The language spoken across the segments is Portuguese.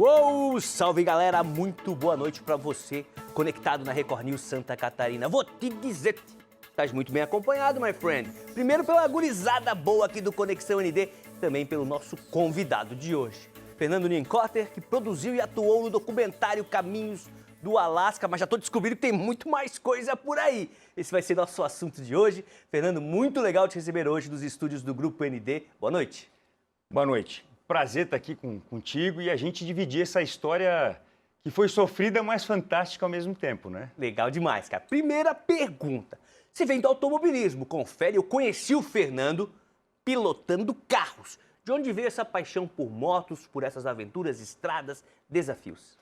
Uou, salve galera, muito boa noite pra você, conectado na Record News Santa Catarina. Vou te dizer, estás muito bem acompanhado, my friend. Primeiro pela gurizada boa aqui do Conexão ND, também pelo nosso convidado de hoje, Fernando Nienkotter, que produziu e atuou no documentário Caminhos do Alasca, mas já tô descobrindo que tem muito mais coisa por aí. Esse vai ser nosso assunto de hoje. Fernando, muito legal te receber hoje nos estúdios do Grupo ND. Boa noite. Boa noite. Prazer estar aqui contigo e a gente dividir essa história que foi sofrida, mas fantástica ao mesmo tempo, né? Legal demais, cara. Primeira pergunta. Você vem do automobilismo, confere, eu conheci o Fernando pilotando carros. De onde veio essa paixão por motos, por essas aventuras, estradas, desafios?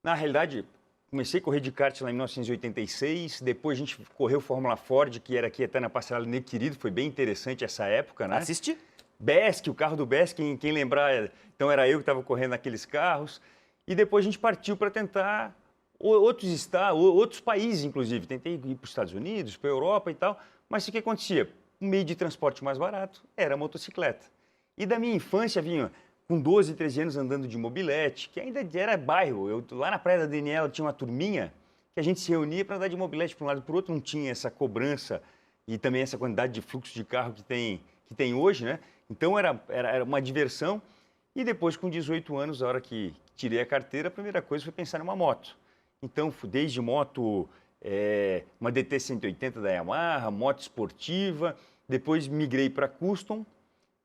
Na realidade, comecei a correr de kart lá em 1986, depois a gente correu Fórmula Ford, que era aqui até na Passarela Nego Querido, foi bem interessante essa época, né? Assisti? Besk, o carro do Besk, quem lembrar, então era eu que estava correndo naqueles carros. E depois a gente partiu para tentar outros estados, outros países, inclusive. Tentei ir para os Estados Unidos, para a Europa e tal. Mas o que acontecia? O meio de transporte mais barato era a motocicleta. E da minha infância, vinha com 12, 13 anos andando de mobilete, que ainda era bairro. Lá na Praia da Daniela tinha uma turminha que a gente se reunia para andar de mobilete para um lado e para o outro. Não tinha essa cobrança e também essa quantidade de fluxo de carro que tem hoje, né? Então era uma diversão. E depois, com 18 anos, a hora que tirei a carteira, a primeira coisa foi pensar numa moto. Então, desde moto, uma DT 180 da Yamaha, moto esportiva, depois migrei para custom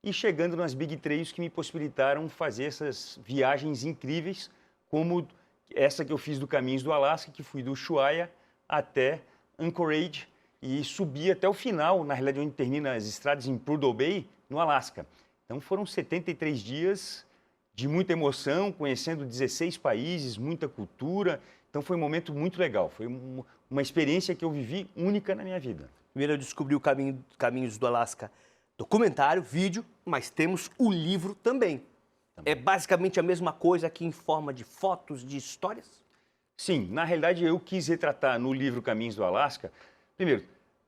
e chegando nas Big Trails que me possibilitaram fazer essas viagens incríveis, como essa que eu fiz do Caminhos do Alasca, que fui do Ushuaia até Anchorage e subi até o final, na realidade, onde termina as estradas em Prudhoe Bay, no Alasca. Então foram 73 dias de muita emoção, conhecendo 16 países, muita cultura. Então foi um momento muito legal, foi uma experiência que eu vivi única na minha vida. Primeiro eu descobri o Caminhos do Alasca, documentário, vídeo, mas temos o livro também. É basicamente a mesma coisa aqui em forma de fotos, de histórias? Sim, na realidade eu quis retratar no livro Caminhos do Alasca, primeiro,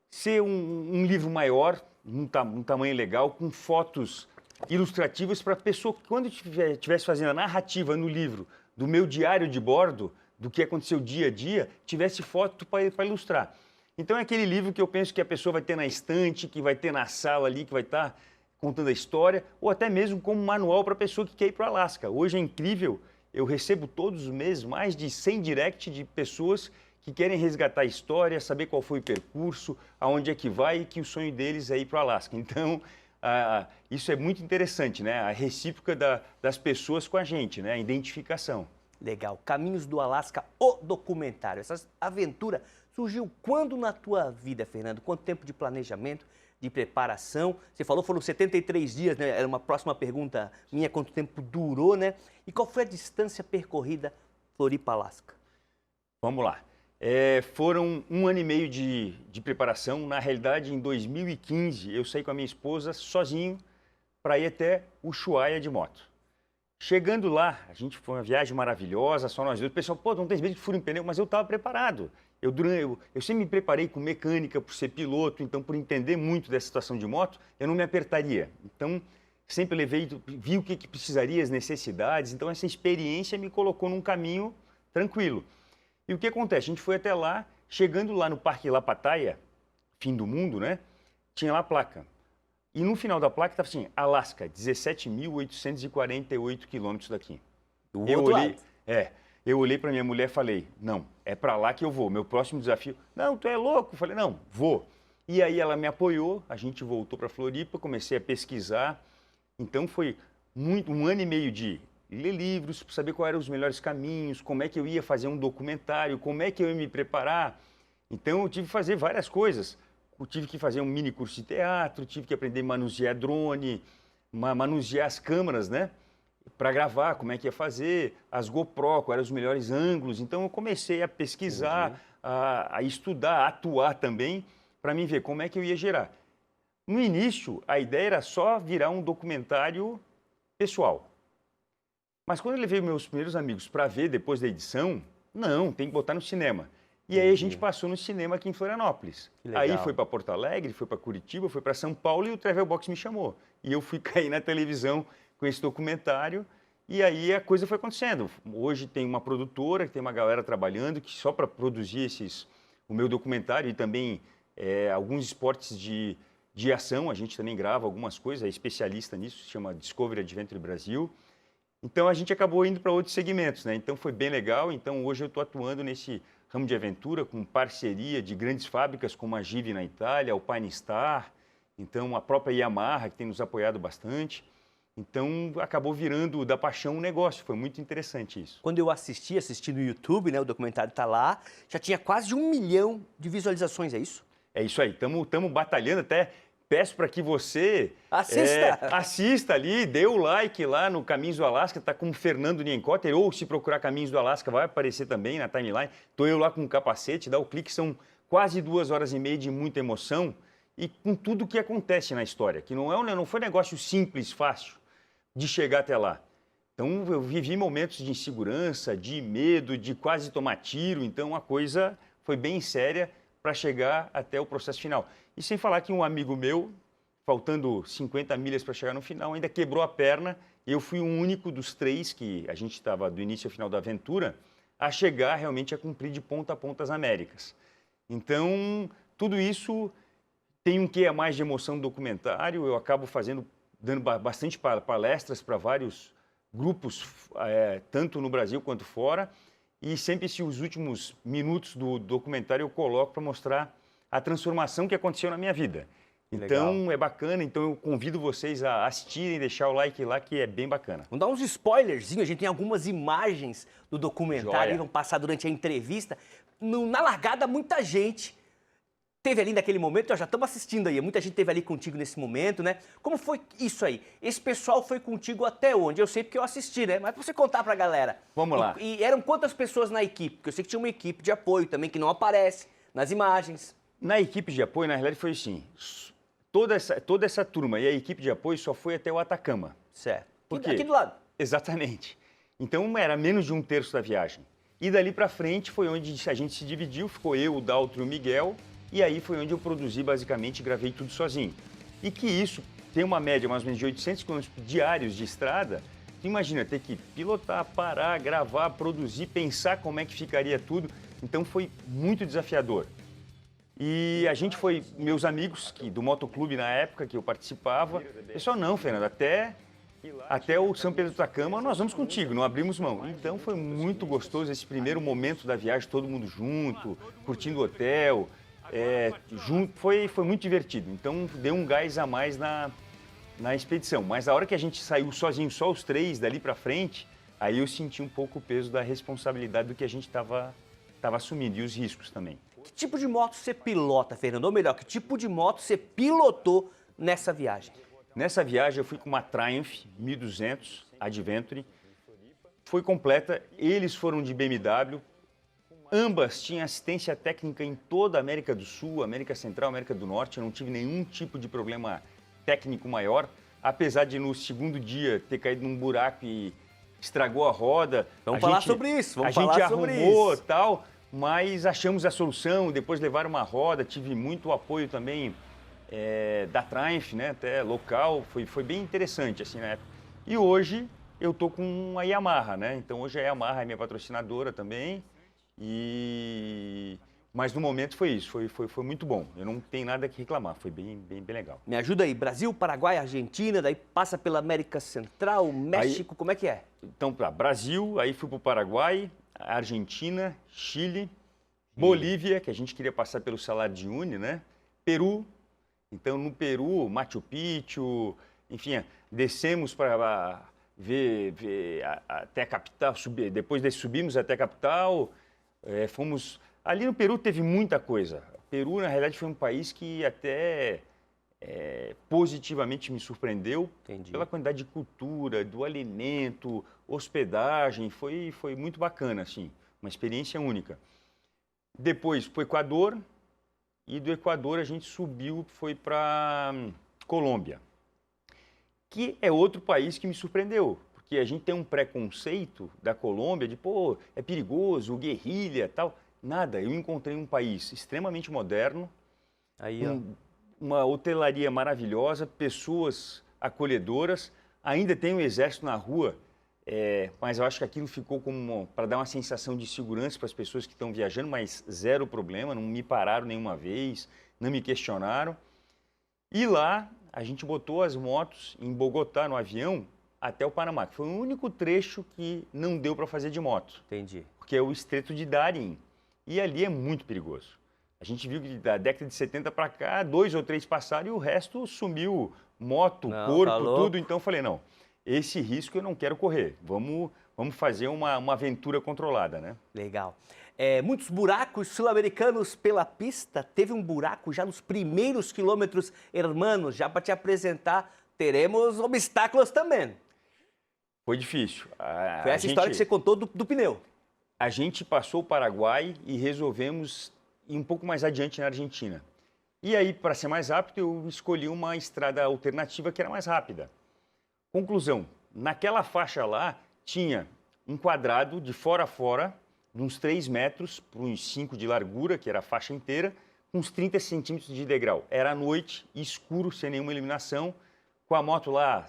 ser um livro maior, um tamanho legal, com fotos ilustrativas para a pessoa, quando estivesse fazendo a narrativa no livro do meu diário de bordo, do que aconteceu dia a dia, tivesse foto para ilustrar. Então é aquele livro que eu penso que a pessoa vai ter na estante, que vai ter na sala ali, que vai estar contando a história, ou até mesmo como manual para a pessoa que quer ir para o Alasca. Hoje é incrível, eu recebo todos os meses mais de 100 direct de pessoas que querem resgatar a história, saber qual foi o percurso, aonde é que vai e que o sonho deles é ir para o Alasca. Então, isso é muito interessante, né? A recíproca das pessoas com a gente, né? A identificação. Legal. Caminhos do Alasca, o documentário. Essa aventura surgiu quando na tua vida, Fernando? Quanto tempo de planejamento, de preparação? Você falou, foram 73 dias, né? Era uma próxima pergunta minha, quanto tempo durou, né? E qual foi a distância percorrida Floripa-Alasca? Vamos lá. Foram 1 ano e meio de preparação. Na realidade, em 2015, eu saí com a minha esposa sozinho para ir até Ushuaia de moto. Chegando lá, a gente foi uma viagem maravilhosa, só nós dois. O pessoal, pô, não tem medo de furar um pneu, mas eu estava preparado. Eu sempre me preparei com mecânica, por ser piloto, então por entender muito dessa situação de moto, eu não me apertaria. Então, sempre vi o que precisaria, as necessidades. Então, essa experiência me colocou num caminho tranquilo. E o que acontece? A gente foi até lá, chegando lá no Parque Lapataia, fim do mundo, né? Tinha lá a placa. E no final da placa estava assim, Alasca, 17.848 quilômetros daqui. Eu olhei para minha mulher e falei, não, é para lá que eu vou, meu próximo desafio. Não, tu é louco? Eu falei, não, vou. E aí ela me apoiou, a gente voltou para Floripa, comecei a pesquisar. Então foi 1 ano e meio de ler livros, para saber quais eram os melhores caminhos, como é que eu ia fazer um documentário, como é que eu ia me preparar. Então eu tive que fazer várias coisas. Eu tive que fazer um mini curso de teatro, tive que aprender a manusear drone, manusear as câmeras, né? Para gravar, como é que ia fazer, as GoPro, quais eram os melhores ângulos. Então eu comecei a pesquisar, a estudar, a atuar também, para mim ver como é que eu ia gerar. No início, a ideia era só virar um documentário pessoal. Mas quando eu levei meus primeiros amigos para ver depois da edição, não, tem que botar no cinema. E aí a gente passou no cinema aqui em Florianópolis. Aí foi para Porto Alegre, foi para Curitiba, foi para São Paulo e o Travel Box me chamou. E eu fui cair na televisão com esse documentário E aí a coisa foi acontecendo. Hoje tem uma produtora, tem uma galera trabalhando que só para produzir o meu documentário e também alguns esportes de ação, a gente também grava algumas coisas, é especialista nisso, se chama Discovery Adventure Brasil. Então a gente acabou indo para outros segmentos, né? Então foi bem legal. Então hoje eu estou atuando nesse ramo de aventura com parceria de grandes fábricas como a Givi na Itália, o Pine Star, então a própria Yamaha que tem nos apoiado bastante. Então acabou virando da paixão um negócio, foi muito interessante isso. Quando eu assisti no YouTube, né, o documentário está lá, já tinha quase 1 milhão de visualizações, é isso? É isso aí, estamos batalhando até. Peço para que você assista ali, dê o like lá no Caminhos do Alasca, está com o Fernando Nienkotter, ou se procurar Caminhos do Alasca, vai aparecer também na timeline. Estou eu lá com o capacete, dá o clique, são quase 2 horas e meia de muita emoção e com tudo o que acontece na história, que não foi um negócio simples, fácil de chegar até lá. Então eu vivi momentos de insegurança, de medo, de quase tomar tiro, então a coisa foi bem séria para chegar até o processo final. E sem falar que um amigo meu, faltando 50 milhas para chegar no final, ainda quebrou a perna. Eu fui o único dos 3 que a gente estava do início ao final da aventura a chegar realmente a cumprir de ponta a ponta as Américas. Então, tudo isso tem um quê a mais de emoção do documentário. Eu acabo dando bastante palestras para vários grupos, tanto no Brasil quanto fora. E sempre os últimos minutos do documentário eu coloco para mostrar a transformação que aconteceu na minha vida. Então, legal. É bacana, então eu convido vocês a assistirem, deixar o like lá, que é bem bacana. Vamos dar uns spoilerzinhos, a gente tem algumas imagens do documentário, que vão passar durante a entrevista. Na largada, muita gente teve ali naquele momento, nós já estamos assistindo aí, muita gente teve ali contigo nesse momento, né? Como foi isso aí? Esse pessoal foi contigo até onde? Eu sei porque eu assisti, né? Mas pra você contar pra galera. Vamos lá. E eram quantas pessoas na equipe? Porque eu sei que tinha uma equipe de apoio também, que não aparece nas imagens. Na equipe de apoio, na realidade, foi assim, toda essa turma e a equipe de apoio só foi até o Atacama. Certo. Por quê? Aqui do lado. Exatamente. Então, era menos de 1/3 da viagem. E dali para frente foi onde a gente se dividiu, ficou eu, o Daltro e o Miguel, e aí foi onde eu produzi, basicamente, gravei tudo sozinho. E que isso tem uma média mais ou menos de 800 quilômetros diários de estrada. Tu imagina, ter que pilotar, parar, gravar, produzir, pensar como é que ficaria tudo. Então, foi muito desafiador. E a gente foi, meus amigos do motoclube na época que eu participava, pessoal, não, Fernando, até o São Pedro do Atacama nós vamos contigo, não abrimos mão. Então foi muito gostoso esse primeiro momento da viagem, todo mundo junto, curtindo o hotel, junto, foi muito divertido. Então deu um gás a mais na expedição. Mas a hora que a gente saiu sozinho, só os 3, dali para frente, aí eu senti um pouco o peso da responsabilidade do que a gente estava assumindo e os riscos também. Que tipo de moto você pilota, Fernando? Ou melhor, que tipo de moto você pilotou nessa viagem? Nessa viagem eu fui com uma Triumph 1200 Adventure. Foi completa, eles foram de BMW. Ambas tinham assistência técnica em toda a América do Sul, América Central, América do Norte. Eu não tive nenhum tipo de problema técnico maior. Apesar de no segundo dia ter caído num buraco e estragou a roda. Vamos falar sobre isso, a gente arrumou e tal. Mas achamos a solução, depois levaram uma roda, tive muito apoio também da Triumph, né, até local, foi bem interessante assim na época. E hoje eu tô com a Yamaha, né, então hoje a Yamaha é minha patrocinadora também, mas no momento foi isso, foi muito bom, eu não tenho nada que reclamar, foi bem legal. Me ajuda aí, Brasil, Paraguai, Argentina, daí passa pela América Central, México, como é que é? Então, para Brasil, aí fui para o Paraguai, Argentina, Chile, Bolívia, que a gente queria passar pelo Salar de Uyuni, né? Peru, então no Peru, Machu Picchu, enfim, descemos para ver até a capital, depois subimos até a capital, fomos... Ali no Peru teve muita coisa. Peru, na realidade, foi um país que até positivamente me surpreendeu. Entendi. Pela quantidade de cultura, do alimento, hospedagem, foi muito bacana, assim, uma experiência única. Depois para o Equador, e do Equador a gente subiu, foi para Colômbia, que é outro país que me surpreendeu, porque a gente tem um preconceito da Colômbia de, pô, é perigoso, guerrilha, tal. Nada, eu encontrei um país extremamente moderno, aí, uma hotelaria maravilhosa, pessoas acolhedoras, ainda tem um exército na rua Mas eu acho que aquilo ficou como para dar uma sensação de segurança para as pessoas que estão viajando, mas zero problema, não me pararam nenhuma vez, não me questionaram. E lá a gente botou as motos em Bogotá, no avião, até o Panamá, que foi o único trecho que não deu para fazer de moto. Entendi. Porque é o Estreito de Darién. E ali é muito perigoso. A gente viu que da década de 70 para cá, 2 ou 3 passaram e o resto sumiu, moto, corpo, tudo. Então eu falei, não, esse risco eu não quero correr. Vamos fazer uma aventura controlada, né? Legal. Muitos buracos sul-americanos pela pista. Teve um buraco já nos primeiros quilômetros, hermanos, já para te apresentar. Teremos obstáculos também. Foi difícil. Foi essa história que você contou do pneu. A gente passou o Paraguai e resolvemos ir um pouco mais adiante na Argentina. E aí, para ser mais rápido, eu escolhi uma estrada alternativa que era mais rápida. Conclusão, naquela faixa lá, tinha um quadrado de fora a fora, de uns 3 metros por uns 5 de largura, que era a faixa inteira, com uns 30 centímetros de degrau. Era à noite, escuro, sem nenhuma iluminação, com a moto lá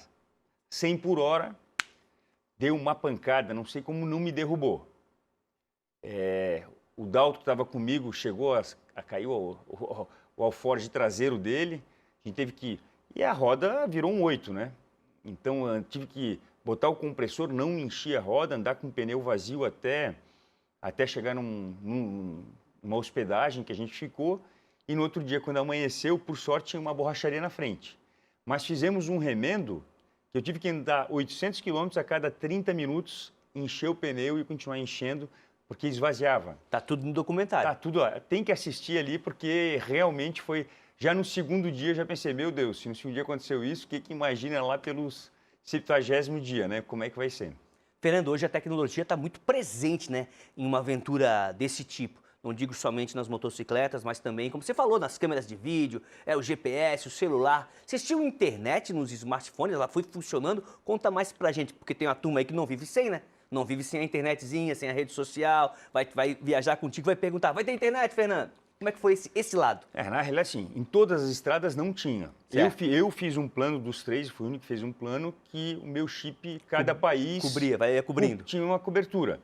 100 por hora, deu uma pancada, não sei como não me derrubou. O Dalton que estava comigo chegou a cair o alforje traseiro dele, a gente teve que... E a roda virou um 8, né? Então, eu tive que botar o compressor, não encher a roda, andar com o pneu vazio até chegar numa hospedagem que a gente ficou. E no outro dia, quando amanheceu, por sorte, tinha uma borracharia na frente. Mas fizemos um remendo que eu tive que andar 800 quilômetros a cada 30 minutos, encher o pneu e continuar enchendo, porque esvaziava. Tá tudo no documentário. Tá tudo, tem que assistir ali, porque realmente foi... Já no segundo dia, já pensei, meu Deus, se no segundo dia aconteceu isso, o que imagina lá pelos 70º dia, né? Como é que vai ser? Fernando, hoje a tecnologia está muito presente, né, em uma aventura desse tipo. Não digo somente nas motocicletas, mas também, como você falou, nas câmeras de vídeo, o GPS, o celular. Vocês tinham internet nos smartphones, ela foi funcionando? Conta mais pra gente, porque tem uma turma aí que não vive sem, né? Não vive sem a internetzinha, sem a rede social, vai viajar contigo, vai perguntar, vai ter internet, Fernando? Como é que foi esse lado? Na realidade, assim, em todas as estradas não tinha. Eu fiz um plano dos 3, fui o único que fez um plano que o meu chip, cada país... Ia cobrindo. Tinha uma cobertura.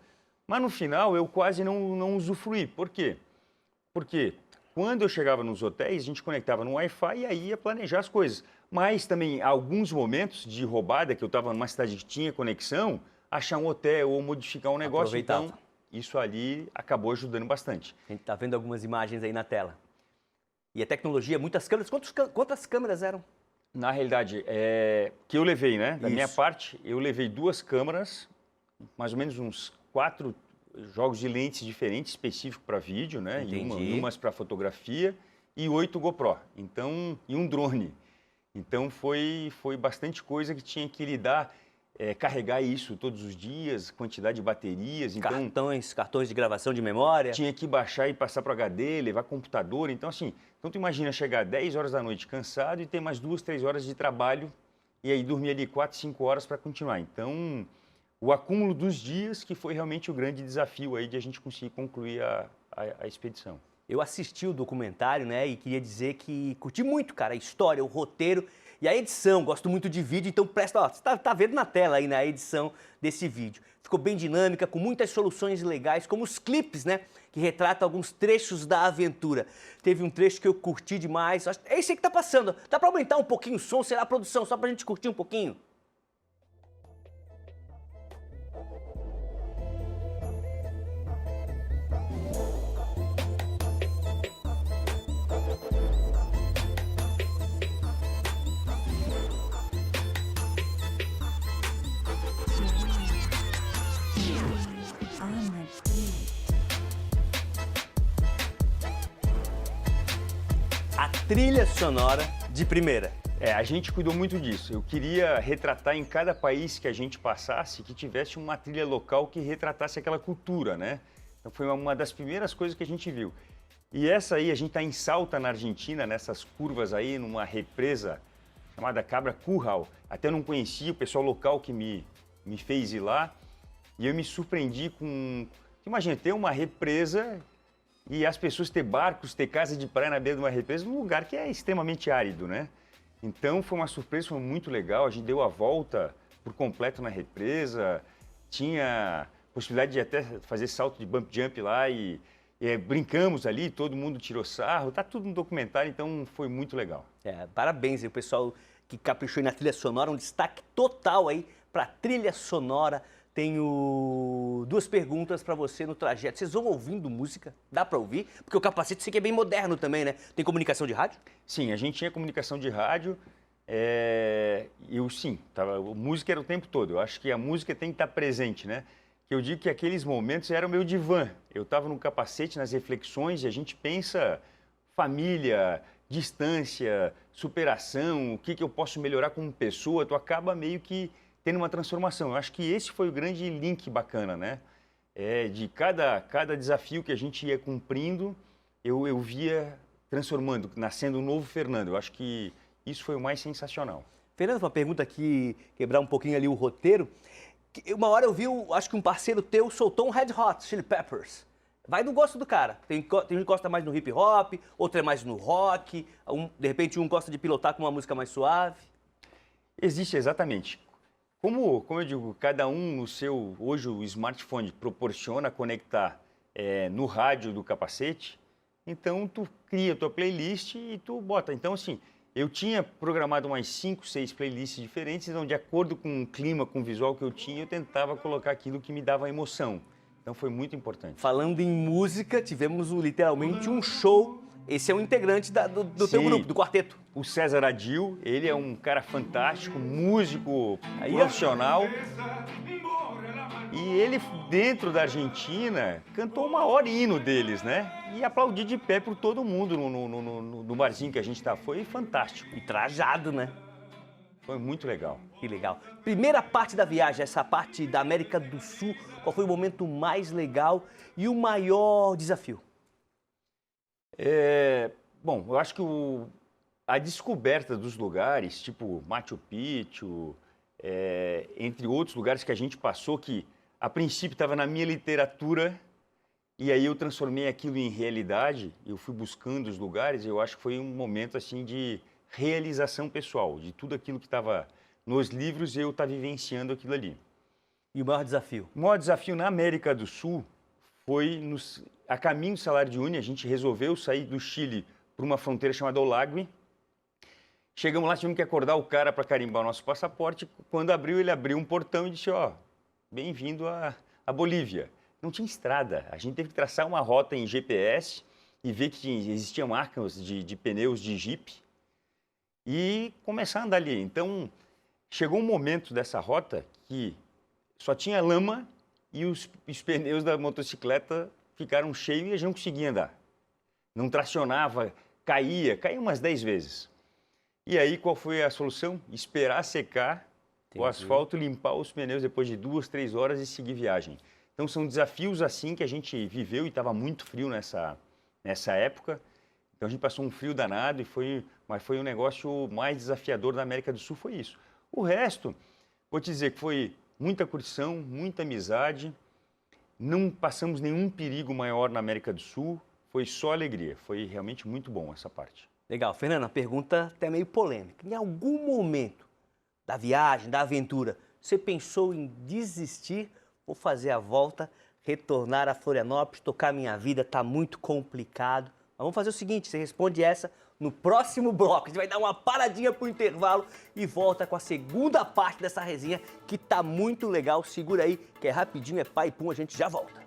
Mas no final eu quase não usufruí. Por quê? Porque quando eu chegava nos hotéis, a gente conectava no Wi-Fi e aí ia planejar as coisas. Mas também, alguns momentos de roubada, que eu estava numa cidade que tinha conexão, achar um hotel ou modificar um negócio. Então, isso ali acabou ajudando bastante. A gente está vendo algumas imagens aí na tela. E a tecnologia, muitas câmeras. Quantas câmeras eram? Na realidade, que eu levei, né? Da minha parte, eu levei 2 câmeras, mais ou menos uns 4 jogos de lentes diferentes, específicos para vídeo, né? E umas para fotografia, e 8 GoPro. Então, e um drone. Então, foi bastante coisa que tinha que lidar. Carregar isso todos os dias, quantidade de baterias. Então, cartões de gravação de memória. Tinha que baixar e passar para o HD, levar computador. Então, assim, tu imagina chegar 10 horas da noite cansado e ter mais 2, 3 horas de trabalho e aí dormir ali 4, 5 horas para continuar. Então, o acúmulo dos dias que foi realmente o grande desafio aí de a gente conseguir concluir a expedição. Eu assisti o documentário, né, e queria dizer que curti muito, cara, a história, o roteiro e a edição. Gosto muito de vídeo, então presta, ó, você tá vendo na tela aí, na edição desse vídeo. Ficou bem dinâmica, com muitas soluções legais, como os clipes, né, que retratam alguns trechos da aventura. Teve um trecho que eu curti demais, é esse aí que tá passando. Dá pra aumentar um pouquinho o som, será a produção, só pra gente curtir um pouquinho? A trilha sonora de primeira. A gente cuidou muito disso. Eu queria retratar em cada país que a gente passasse que tivesse uma trilha local que retratasse aquela cultura, né? Então foi uma das primeiras coisas que a gente viu. E essa aí, a gente está em Salta, na Argentina, nessas curvas aí, numa represa chamada Cabra Curral. Até não conhecia o pessoal local que me fez ir lá. E eu me surpreendi com... Imagina, ter uma represa e as pessoas ter barcos, ter casa de praia na beira de uma represa, num lugar que é extremamente árido, né? Então foi uma surpresa, foi muito legal. A gente deu a volta por completo na represa, tinha possibilidade de até fazer salto de bump jump lá e brincamos ali, todo mundo tirou sarro, tá tudo no documentário, então foi muito legal. Parabéns aí, o pessoal que caprichou aí na trilha sonora, um destaque total aí para trilha sonora. Tenho duas perguntas para você no trajeto. Vocês vão ouvindo música? Dá para ouvir? Porque o capacete sei que é bem moderno também, né? Tem comunicação de rádio? Sim, a gente tinha comunicação de rádio. A música era o tempo todo. Eu acho que a música tem que estar presente, né? Que eu digo que aqueles momentos eram o meu divã. Eu estava no capacete, nas reflexões, e a gente pensa família, distância, superação, o que eu posso melhorar como pessoa. Tu acaba meio que tendo uma transformação. Eu acho que esse foi o grande link bacana, né? De cada desafio que a gente ia cumprindo, eu via transformando, nascendo um novo Fernando. Eu acho que isso foi o mais sensacional. Fernando, uma pergunta aqui, quebrar um pouquinho ali o roteiro. Uma hora eu vi, acho que um parceiro teu soltou um Red Hot Chili Peppers. Vai do gosto do cara. Tem gente que gosta mais no hip hop, outro é mais no rock, de repente um gosta de pilotar com uma música mais suave. Existe, exatamente. Como eu digo, cada um no seu... Hoje o smartphone proporciona conectar no rádio do capacete, então tu cria a tua playlist e tu bota. Então, assim, eu tinha programado umas 5, 6 playlists diferentes, então, de acordo com o clima, com o visual que eu tinha, eu tentava colocar aquilo que me dava emoção. Então, foi muito importante. Falando em música, tivemos literalmente um show. Esse é um integrante do teu grupo, do quarteto. O César Adil, ele é um cara fantástico, músico profissional. E ele, dentro da Argentina, cantou o maior hino deles, né? E aplaudiu de pé por todo mundo no barzinho que a gente tá. Foi fantástico. E trajado, né? Foi muito legal. Que legal. Primeira parte da viagem, essa parte da América do Sul, qual foi o momento mais legal e o maior desafio? Bom, eu acho que a descoberta dos lugares, tipo Machu Picchu, entre outros lugares que a gente passou, que a princípio estava na minha literatura, e aí eu transformei aquilo em realidade, eu fui buscando os lugares, eu acho que foi um momento assim de realização pessoal, de tudo aquilo que estava nos livros, eu estava vivenciando aquilo ali. E o maior desafio? O maior desafio na América do Sul foi a caminho do Salar de Uyuni. A gente resolveu sair do Chile para uma fronteira chamada Olagüe. Chegamos lá, tivemos que acordar o cara para carimbar o nosso passaporte. Quando abriu, ele abriu um portão e disse, bem-vindo à Bolívia. Não tinha estrada, a gente teve que traçar uma rota em GPS e ver que existiam marcas de pneus de Jeep e começar a andar ali. Então, chegou um momento dessa rota que só tinha lama e os pneus da motocicleta ficaram cheios e a gente não conseguia andar. Não tracionava, caía umas 10 vezes. E aí, qual foi a solução? Esperar secar o asfalto, limpar os pneus depois de 2, 3 horas e seguir viagem. Então, são desafios assim que a gente viveu e estava muito frio nessa época. Então, a gente passou um frio danado, mas foi um negócio mais desafiador da América do Sul, foi isso. O resto, vou te dizer que foi muita curtição, muita amizade, não passamos nenhum perigo maior na América do Sul, foi só alegria, foi realmente muito bom essa parte. Legal. Fernando, a pergunta até meio polêmica. Em algum momento da viagem, da aventura, você pensou em desistir ou fazer a volta, retornar a Florianópolis, tocar minha vida, está muito complicado? Mas vamos fazer o seguinte, você responde essa no próximo bloco. A gente vai dar uma paradinha pro intervalo e volta com a segunda parte dessa resenha que tá muito legal. Segura aí, que é rapidinho, é pai e pum, a gente já volta.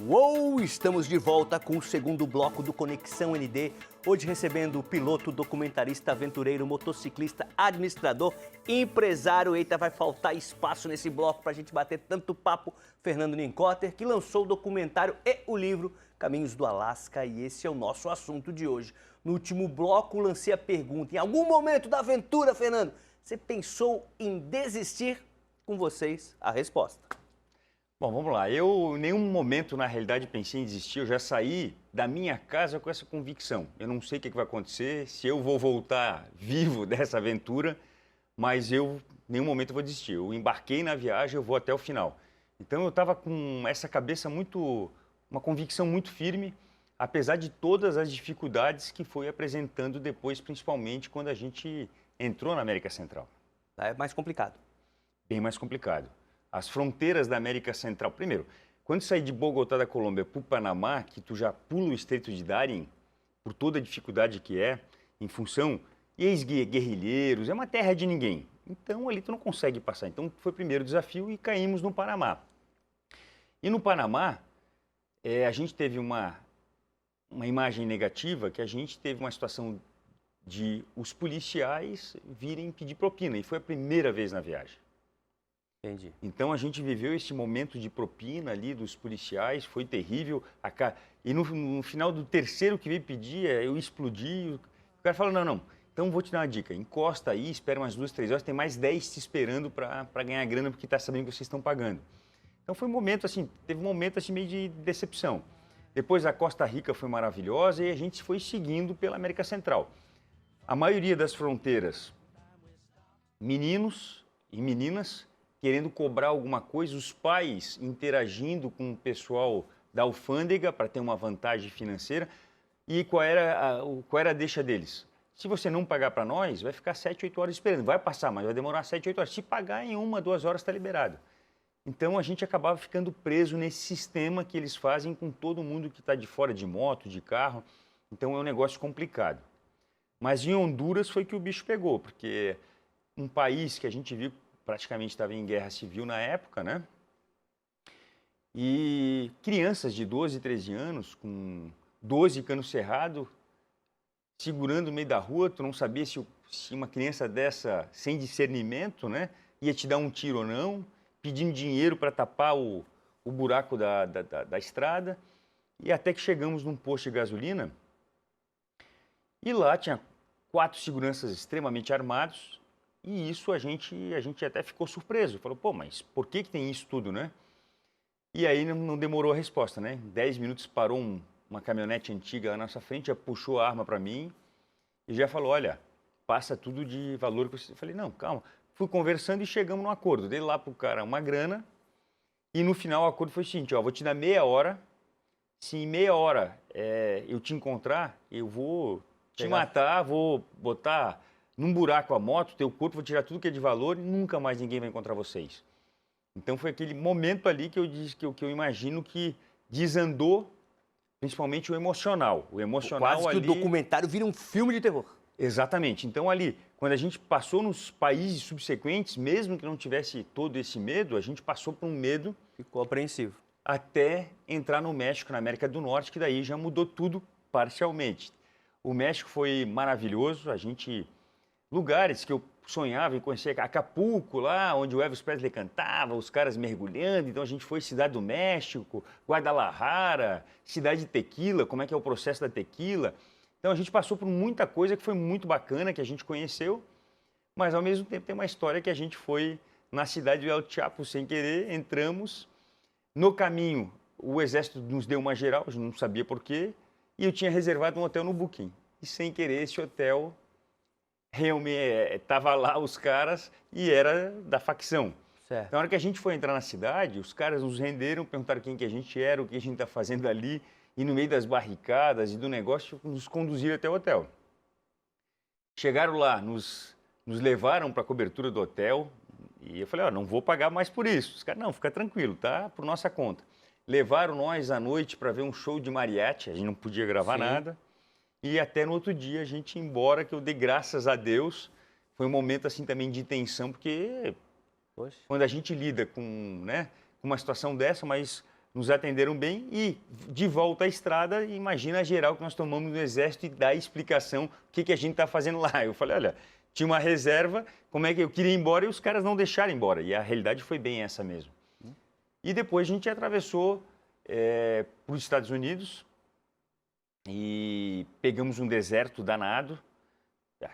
Uou! Estamos de volta com o segundo bloco do Conexão ND. Hoje recebendo o piloto, documentarista, aventureiro, motociclista, administrador, empresário. Eita, vai faltar espaço nesse bloco para a gente bater tanto papo. Fernando Nincotter, que lançou o documentário e o livro Caminhos do Alasca. E esse é o nosso assunto de hoje. No último bloco, lancei a pergunta. Em algum momento da aventura, Fernando, você pensou em desistir? Com vocês, a resposta. Bom, vamos lá. Eu, em nenhum momento, na realidade, pensei em desistir. Eu já saí da minha casa com essa convicção. Eu não sei o que vai acontecer, se eu vou voltar vivo dessa aventura, mas eu, em nenhum momento, eu vou desistir. Eu embarquei na viagem, eu vou até o final. Então, eu estava com essa cabeça uma convicção muito firme, apesar de todas as dificuldades que foi apresentando depois, principalmente quando a gente entrou na América Central. É mais complicado. Bem mais complicado. As fronteiras da América Central. Primeiro, quando sair de Bogotá, da Colômbia, para o Panamá, que tu já pula o Estreito de Darien, por toda a dificuldade que é, em função de ex-guerrilheiros, é uma terra de ninguém. Então, ali tu não consegue passar. Então, foi o primeiro desafio e caímos no Panamá. E no Panamá, a gente teve uma imagem negativa, que a gente teve uma situação de os policiais virem pedir propina. E foi a primeira vez na viagem. Entendi. Então a gente viveu esse momento de propina ali dos policiais, foi terrível. E no final do terceiro que veio pedir, eu explodi. O cara falou, não, então vou te dar uma dica, encosta aí, espera umas 2, 3 horas, tem mais 10 te esperando para ganhar grana, porque está sabendo que vocês estão pagando. Então foi um momento assim, teve um momento assim meio de decepção. Depois a Costa Rica foi maravilhosa e a gente foi seguindo pela América Central. A maioria das fronteiras, meninos e meninas querendo cobrar alguma coisa, os pais interagindo com o pessoal da alfândega para ter uma vantagem financeira. E qual era a deixa deles? Se você não pagar para nós, vai ficar 7, 8 horas esperando. Vai passar, mas vai demorar 7, 8 horas. Se pagar em 1, 2 horas está liberado. Então a gente acabava ficando preso nesse sistema que eles fazem com todo mundo que está de fora de moto, de carro. Então é um negócio complicado. Mas em Honduras foi que o bicho pegou, porque um país que a gente viu praticamente estava em guerra civil na época, né? E crianças de 12, 13 anos, com 12 cano cerrado, segurando no meio da rua, tu não sabia se uma criança dessa, sem discernimento, né, ia te dar um tiro ou não, pedindo dinheiro para tapar o buraco da estrada, e até que chegamos num posto de gasolina, e lá tinha 4 seguranças extremamente armados, e isso a gente até ficou surpreso. Falou, pô, mas por que tem isso tudo, né? E aí não demorou a resposta, né? 10 minutos parou uma caminhonete antiga lá na nossa frente, já puxou a arma para mim e já falou, olha, passa tudo de valor que você... Eu falei, não, calma. Fui conversando e chegamos num acordo. Dei lá pro cara uma grana e no final o acordo foi o seguinte, ó, vou te dar meia hora. Se em meia hora eu te encontrar, eu vou te matar, vou botar num buraco a moto, teu corpo, vou tirar tudo que é de valor e nunca mais ninguém vai encontrar vocês. Então foi aquele momento ali que eu disse que eu imagino que desandou, principalmente o emocional. O emocional quase que ali... o documentário vira um filme de terror. Exatamente. Então ali, quando a gente passou nos países subsequentes, mesmo que não tivesse todo esse medo, a gente passou por um medo... Ficou apreensivo. Até entrar no México, na América do Norte, que daí já mudou tudo parcialmente. O México foi maravilhoso, lugares que eu sonhava em conhecer, Acapulco, lá onde o Elvis Presley cantava, os caras mergulhando, então a gente foi Cidade do México, Guadalajara, Cidade de Tequila, como é que é o processo da tequila. Então a gente passou por muita coisa que foi muito bacana, que a gente conheceu, mas ao mesmo tempo tem uma história que a gente foi na cidade do El Chapo sem querer, entramos, no caminho o exército nos deu uma geral, a gente não sabia por quê, e eu tinha reservado um hotel no Booking, e sem querer esse hotel... realmente estava lá os caras e era da facção. Certo. Na hora que a gente foi entrar na cidade, os caras nos renderam, perguntaram quem que a gente era, o que a gente está fazendo ali, e no meio das barricadas e do negócio, nos conduziram até o hotel. Chegaram lá, nos levaram para a cobertura do hotel, e eu falei, ó, não vou pagar mais por isso. Os caras, não, fica tranquilo, tá? Por nossa conta. Levaram nós à noite para ver um show de mariachi, a gente não podia gravar nada. E até no outro dia a gente ia embora, que eu dei graças a Deus. Foi um momento assim também de tensão, porque quando a gente lida com uma situação dessa, mas nos atenderam bem e de volta à estrada, imagina a geral que nós tomamos no Exército e dá a explicação o que a gente está fazendo lá. Eu falei, olha, tinha uma reserva, como é que eu queria ir embora e os caras não deixaram ir embora. E a realidade foi bem essa mesmo. E depois a gente atravessou para os Estados Unidos, e pegamos um deserto danado,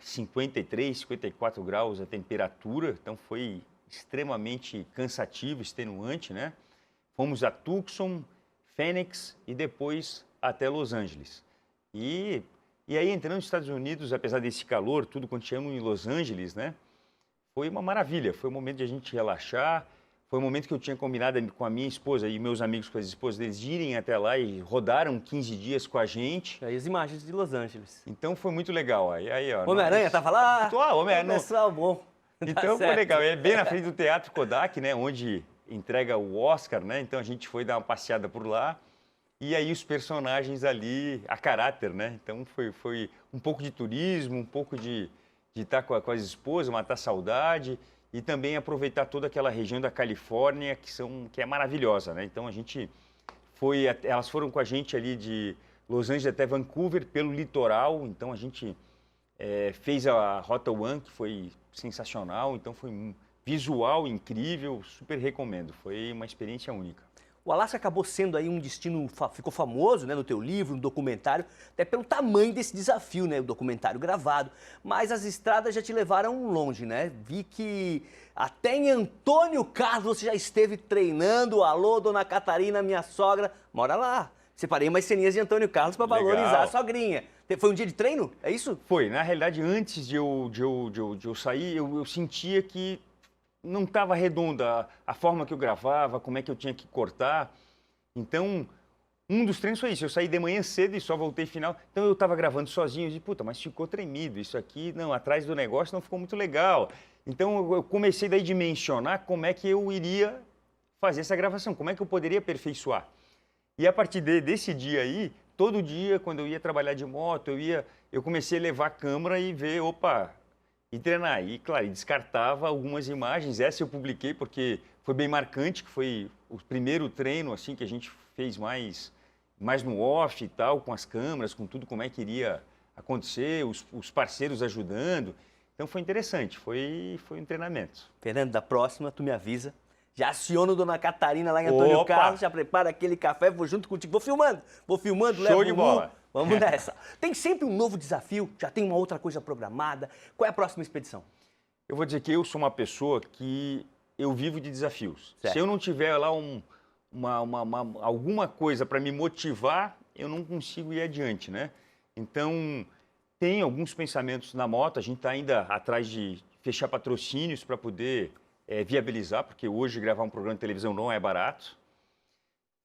53, 54 graus a temperatura, então foi extremamente cansativo, extenuante, né? Fomos a Tucson, Phoenix e depois até Los Angeles. E aí, entrando nos Estados Unidos, apesar desse calor, tudo continuando em Los Angeles, né? Foi uma maravilha, foi um momento de a gente relaxar, foi um momento que eu tinha combinado com a minha esposa e meus amigos com as esposas deles de irem até lá e rodaram 15 dias com a gente. Aí as imagens de Los Angeles. Então foi muito legal. Aí, ó, Homem-Aranha tava lá? Homem-Aranha. Pessoal bom. Então foi legal, é bem na frente do Teatro Kodak, né, onde entrega o Oscar, né? Então a gente foi dar uma passeada por lá. E aí os personagens ali, a caráter, né? Então foi um pouco de turismo, um pouco de estar com as esposas, matar saudade e também aproveitar toda aquela região da Califórnia que é maravilhosa, né? Então a gente elas foram com a gente ali de Los Angeles até Vancouver pelo litoral, então a gente fez a Rota One, que foi sensacional, então foi um visual incrível, super recomendo, foi uma experiência única. O Alasca acabou sendo aí um destino, ficou famoso, né, no teu livro, no documentário, até pelo tamanho desse desafio, né, o documentário gravado. Mas as estradas já te levaram longe, né? Vi que até em Antônio Carlos você já esteve treinando. Alô, dona Catarina, minha sogra, mora lá. Separei umas ceninhas de Antônio Carlos para valorizar a sogrinha. Foi um dia de treino? É isso? Foi. Na realidade, antes de eu sair, eu sentia que não estava redonda a forma que eu gravava, como é que eu tinha que cortar. Então, um dos treinos foi isso. Eu saí de manhã cedo e só voltei final. Então, eu estava gravando sozinho. Eu disse, puta, mas ficou tremido. Isso aqui, não, atrás do negócio não ficou muito legal. Então, eu comecei daí a dimensionar como é que eu iria fazer essa gravação, como é que eu poderia aperfeiçoar. E a partir desse dia aí, todo dia, quando eu ia trabalhar de moto, eu comecei a levar a câmera e ver, opa, e treinar. E, claro, descartava algumas imagens. Essa eu publiquei porque foi bem marcante, que foi o primeiro treino assim que a gente fez mais no off e tal, com as câmeras, com tudo, como é que iria acontecer, os parceiros ajudando. Então foi interessante, foi um treinamento. Fernando, da próxima, tu me avisa. Já aciono Dona Catarina lá em Antônio Carlos, já prepara aquele café, vou junto contigo. Vou filmando, levo Show de bola. Vamos nessa. Tem sempre um novo desafio? Já tem uma outra coisa programada? Qual é a próxima expedição? Eu vou dizer que eu sou uma pessoa que eu vivo de desafios. Certo. Se eu não tiver lá alguma coisa para me motivar, eu não consigo ir adiante, né? Então, tem alguns pensamentos na moto, a gente está ainda atrás de fechar patrocínios para poder viabilizar, porque hoje gravar um programa de televisão não é barato.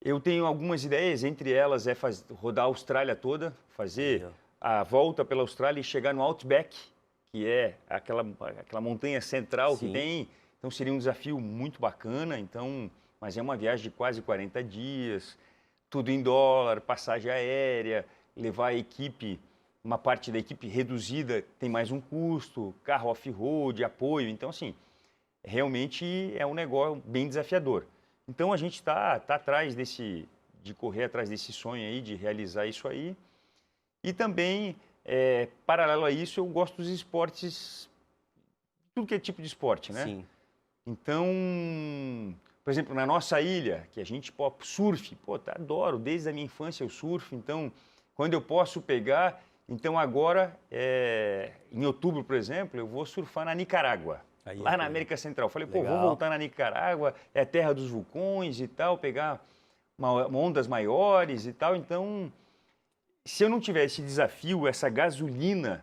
Eu tenho algumas ideias, entre elas rodar a Austrália toda, fazer a volta pela Austrália e chegar no Outback, que é aquela montanha central que tem. Então seria um desafio muito bacana, mas é uma viagem de quase 40 dias, tudo em dólar, passagem aérea, levar a equipe, uma parte da equipe reduzida tem mais um custo, carro off-road, apoio, então assim, realmente é um negócio bem desafiador. Então a gente está atrás de correr atrás desse sonho aí, de realizar isso aí. E também, paralelo a isso, eu gosto dos esportes, tudo que é tipo de esporte, né? Sim. Então, por exemplo, na nossa ilha, que a gente surf, adoro, desde a minha infância eu surfo, então, quando eu posso pegar, então agora, em outubro, por exemplo, eu vou surfar na Nicarágua. Aí, lá na América Central. Falei, vou voltar na Nicarágua, é a terra dos vulcões e tal, pegar ondas maiores e tal. Então, se eu não tiver esse desafio, essa gasolina,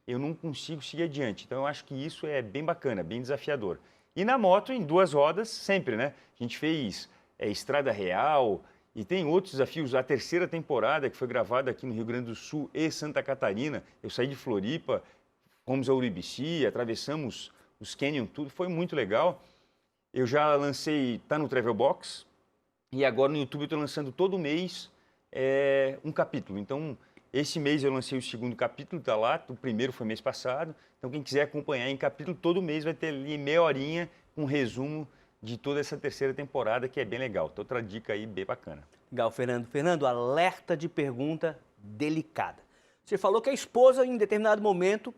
eu não consigo seguir adiante. Então, eu acho que isso é bem bacana, bem desafiador. E na moto, em 2 rodas, sempre, né? A gente fez Estrada Real e tem outros desafios. A 3ª temporada, que foi gravada aqui no Rio Grande do Sul e Santa Catarina, eu saí de Floripa, fomos a Urubici, atravessamos os Canyon, tudo, foi muito legal. Eu já lancei, tá no Travel Box, e agora no YouTube eu estou lançando todo mês um capítulo. Então, esse mês eu lancei o 2º capítulo, tá lá, o primeiro foi mês passado. Então, quem quiser acompanhar em capítulo, todo mês vai ter ali meia horinha, um resumo de toda essa 3ª temporada, que é bem legal. Então, outra dica aí bem bacana. Legal, Fernando. Fernando, alerta de pergunta delicada. Você falou que a esposa, em determinado momento,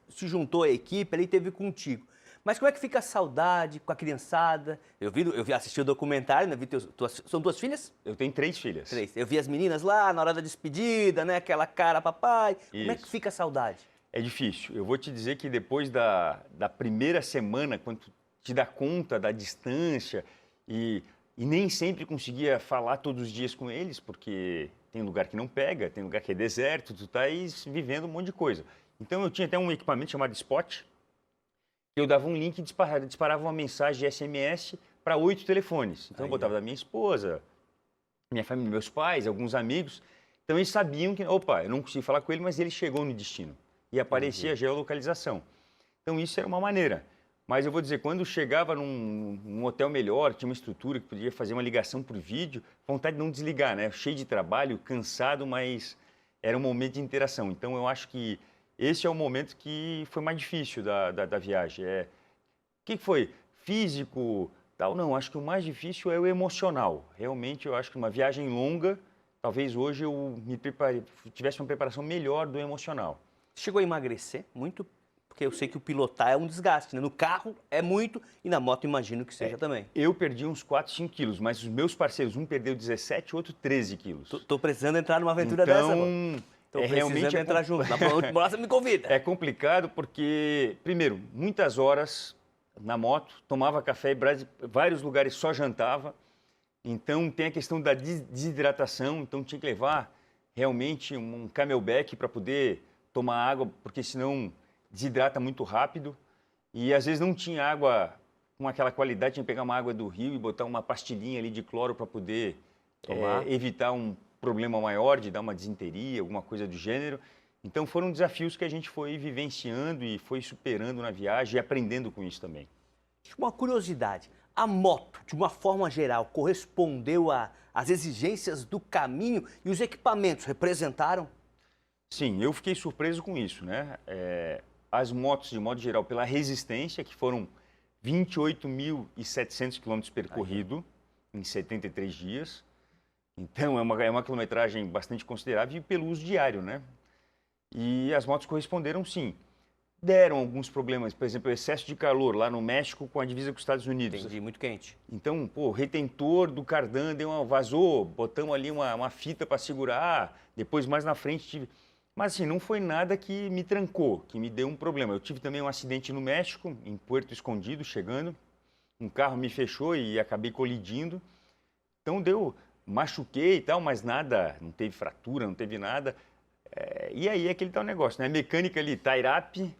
se juntou à equipe, ele esteve contigo. Mas como é que fica a saudade com a criançada? Eu assisti o documentário, né? São 2 filhas? Eu tenho 3 filhas. 3. Eu vi as meninas lá na hora da despedida, né? Aquela cara, papai. Isso. Como é que fica a saudade? É difícil. Eu vou te dizer que depois da primeira semana, quando tu te dá conta da distância e e nem sempre conseguia falar todos os dias com eles, porque tem lugar que não pega, tem lugar que é deserto, tu tá aí vivendo um monte de coisa. Então eu tinha até um equipamento chamado Spot, que eu dava um link e disparava uma mensagem de SMS para 8 telefones. Então eu botava da minha esposa, minha família, meus pais, alguns amigos. Então eles sabiam que, opa, eu não consegui falar com ele, mas ele chegou no destino. E aparecia a geolocalização. Então isso era uma maneira. Mas eu vou dizer, quando chegava num hotel melhor, tinha uma estrutura que podia fazer uma ligação por vídeo, vontade de não desligar, né? Cheio de trabalho, cansado, mas era um momento de interação. Então eu acho que esse é o momento que foi mais difícil da viagem. O que foi? Físico, tal? Não, acho que o mais difícil é o emocional. Realmente eu acho que uma viagem longa, talvez hoje eu tivesse uma preparação melhor do emocional. Chegou a emagrecer muito? Porque eu sei que o pilotar é um desgaste, né? No carro é muito e na moto imagino que seja também. Eu perdi uns 4, 5 quilos, mas os meus parceiros, um perdeu 17, o outro 13 quilos. Tô precisando entrar numa aventura dessa, mano. Então, Tô precisando entrar junto. Na próxima você me convida. É complicado porque, primeiro, muitas horas na moto, tomava café em vários lugares só jantava. Então, tem a questão da desidratação, então tinha que levar realmente um camelback para poder tomar água, porque senão desidrata muito rápido. E às vezes não tinha água com aquela qualidade, tinha que pegar uma água do rio e botar uma pastilhinha ali de cloro para poder evitar um problema maior, de dar uma disenteria, alguma coisa do gênero. Então foram desafios que a gente foi vivenciando e foi superando na viagem e aprendendo com isso também. Uma curiosidade, a moto, de uma forma geral, correspondeu às exigências do caminho e os equipamentos representaram? Sim, eu fiquei surpreso com isso, né? As motos, de modo geral, pela resistência, que foram 28.700 quilômetros percorrido em 73 dias. Então, é uma quilometragem bastante considerável e pelo uso diário, né? E as motos corresponderam, sim. Deram alguns problemas, por exemplo, o excesso de calor lá no México com a divisa com os Estados Unidos. Entendi, muito quente. Então, o retentor do cardan vazou, botamos ali uma fita para segurar, depois mais na frente tive... Mas assim, não foi nada que me trancou, que me deu um problema. Eu tive também um acidente no México, em Puerto Escondido, chegando. Um carro me fechou e acabei colidindo. Então machuquei e tal, mas nada, não teve fratura, não teve nada. E aí é aquele tal negócio, né? Mecânica ali, tie-up,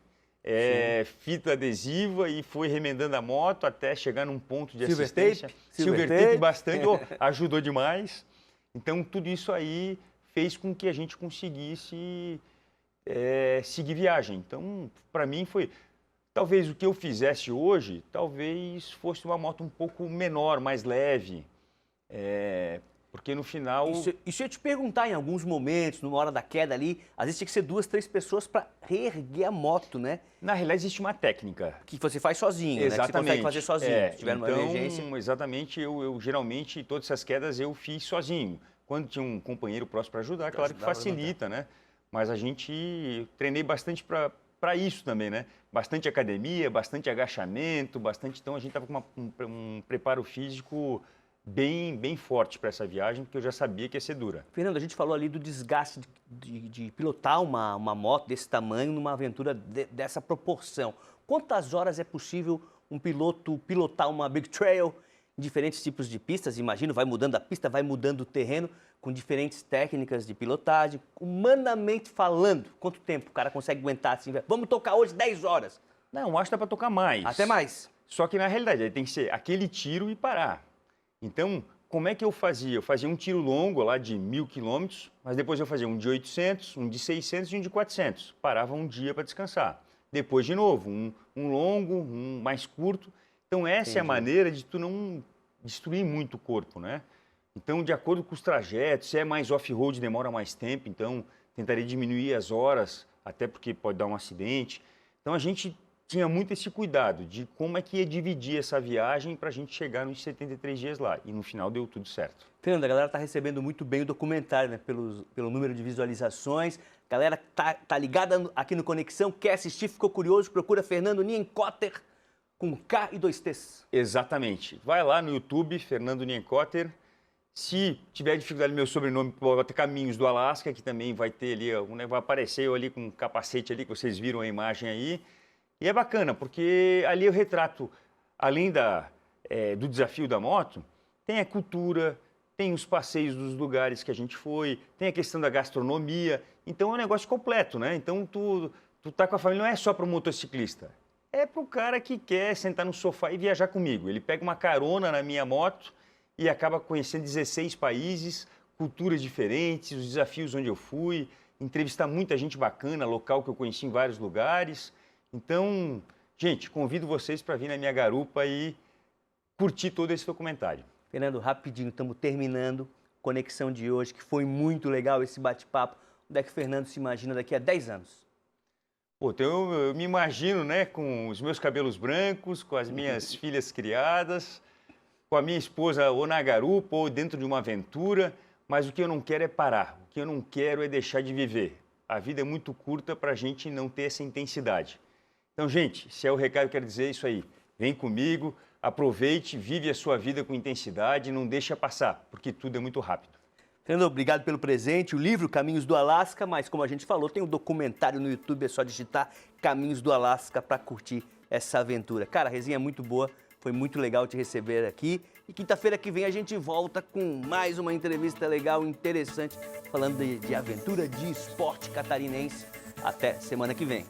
fita adesiva e foi remendando a moto até chegar num ponto de assistência. Silver tape bastante, ajudou demais. Então tudo isso aí fez com que a gente conseguisse seguir viagem. Então, para mim foi... Talvez o que eu fizesse hoje, talvez fosse uma moto um pouco menor, mais leve. Porque no final... Isso eu ia te perguntar em alguns momentos, numa hora da queda ali, às vezes tinha que ser 2, 3 pessoas para reerguer a moto, né? Na realidade, existe uma técnica. Que você faz sozinho, exatamente. Né? Que você consegue fazer sozinho, se tiver uma emergência. Exatamente, eu geralmente, todas essas quedas eu fiz sozinho. Quando tinha um companheiro próximo para ajudar, claro que facilita, né? Mas a gente treinei bastante para isso também, né? Bastante academia, bastante agachamento, então a gente estava com um preparo físico bem forte para essa viagem, porque eu já sabia que ia ser dura. Fernando, a gente falou ali do desgaste de pilotar uma moto desse tamanho numa aventura dessa proporção. Quantas horas é possível um piloto pilotar uma Big Trail em diferentes tipos de pistas? Imagino, vai mudando a pista, vai mudando o terreno, com diferentes técnicas de pilotagem. Humanamente falando, quanto tempo o cara consegue aguentar assim? Vamos tocar hoje 10 horas. Não, acho que dá para tocar mais. Até mais. Só que na realidade aí tem que ser aquele tiro e parar. Então, como é que eu fazia? Eu fazia um tiro longo lá de 1.000 quilômetros, mas depois eu fazia um de 800, um de 600 e um de 400. Parava um dia para descansar. Depois de novo, um longo, um mais curto. Então, essa é a maneira de tu não destruir muito o corpo, né? Então, de acordo com os trajetos, se é mais off-road, demora mais tempo, então tentaria diminuir as horas, até porque pode dar um acidente. Então, a gente tinha muito esse cuidado de como é que ia dividir essa viagem para a gente chegar nos 73 dias lá. E no final deu tudo certo. Fernando, a galera está recebendo muito bem o documentário, né? Pelo número de visualizações. A galera tá ligada aqui no Conexão, quer assistir, ficou curioso, procura Fernando Nienkotter, com K e 2 T's. Exatamente. Vai lá no YouTube, Fernando Nienkotter. Se tiver dificuldade no meu sobrenome, bota Caminhos do Alasca, que também vai ter ali, vai aparecer eu ali com um capacete ali, que vocês viram a imagem aí. E é bacana, porque ali eu retrato, além do desafio da moto, tem a cultura, tem os passeios dos lugares que a gente foi, tem a questão da gastronomia. Então é um negócio completo, né? Então tu tá com a família, não é só para o motociclista. É para o cara que quer sentar no sofá e viajar comigo. Ele pega uma carona na minha moto e acaba conhecendo 16 países, culturas diferentes, os desafios onde eu fui, entrevistar muita gente bacana, local que eu conheci em vários lugares. Então, gente, convido vocês para vir na minha garupa e curtir todo esse documentário. Fernando, rapidinho, estamos terminando a conexão de hoje, que foi muito legal esse bate-papo. Onde é que o Fernando se imagina daqui a 10 anos? Pô, então eu me imagino, né, com os meus cabelos brancos, com as minhas filhas criadas, com a minha esposa ou na garupa ou dentro de uma aventura, mas o que eu não quero é parar, o que eu não quero é deixar de viver. A vida é muito curta para a gente não ter essa intensidade. Então, gente, se é o recado que eu quero dizer, é isso aí. Vem comigo, aproveite, vive a sua vida com intensidade, não deixa passar, porque tudo é muito rápido. Fernando, obrigado pelo presente, o livro Caminhos do Alasca, mas como a gente falou, tem um documentário no YouTube, é só digitar Caminhos do Alasca para curtir essa aventura. Cara, a resenha é muito boa, foi muito legal te receber aqui. E quinta-feira que vem a gente volta com mais uma entrevista legal, interessante, falando de aventura, de esporte catarinense. Até semana que vem.